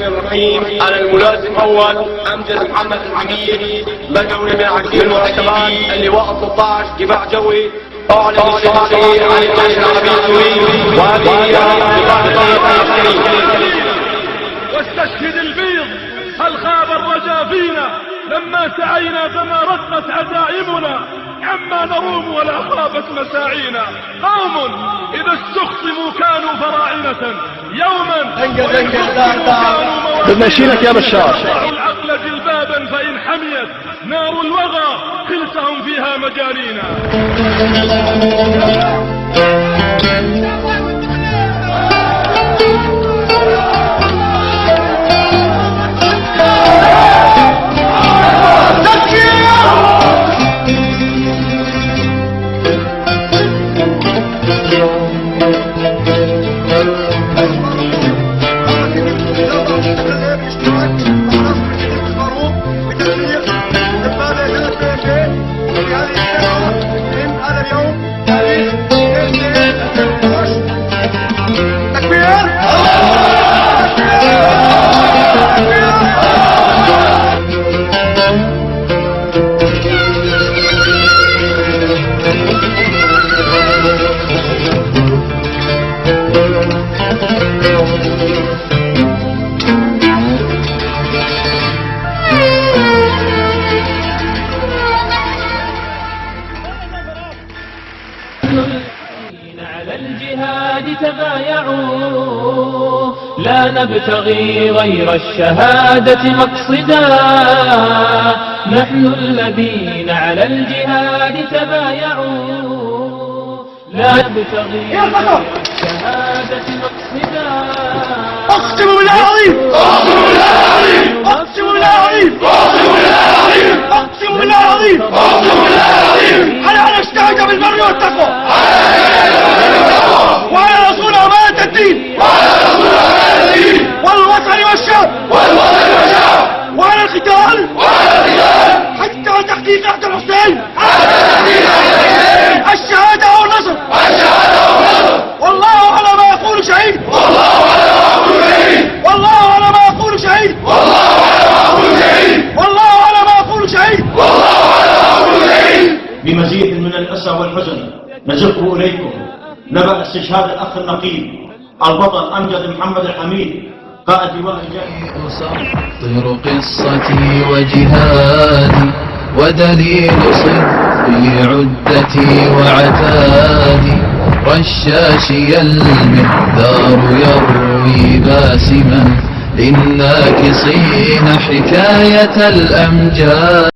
الرحمن الرحيم. أنا الملازم أول أمجد محمد الحميد، بدوي من عشير المرتبات اللواء 13 دفاع جوي. أعلن الشهادة عن الجيش العربي السوري، وهذه هي واستشهد البيض. هل خاب الرجا فينا لما سعينا فما رقت عزائمنا؟ عما نروم ولا خابت مساعينا. قوم إذا استخصموا كانوا فراعنة يوما بدنا نشيلك يا بشار. العقل جلبابا فإن حميت نار الوغى خلتهم فيها مجارينا. على الجهاد تبايعوا، لا نبتغي غير الشهادة مقصدا. نحن الذين على الجهاد تبايعوا، لا نبتغي غير الشهادة مقصدا. أقسم بالله العظيم، أقسم بالله العظيم، أقسم بالله العظيم، أقسم بالله العظيم، أقسم بالله العظيم، على أن أجتهد بالبر والتقوى، وعلى رسول أمانة الدين، والوطن والشعب، وعلى القتال حتى تحقيق عهد الحسين، الشهادة والنصر. والله على ما يقول شهيد، والله على ما يقول شهيد، والله على ما يقول شهيد. بمزيد من الأسى والحزن نزف إليكم نبأ استشهاد الأخ النقيب البطل أمجد محمد الحميد قائد لواء الجيش. أسطر قصتي وجهادي ودليل صدقي عدتي وعتادي. رشاشي المهدار يروي باسما للناكصين حكاية الأمجاد.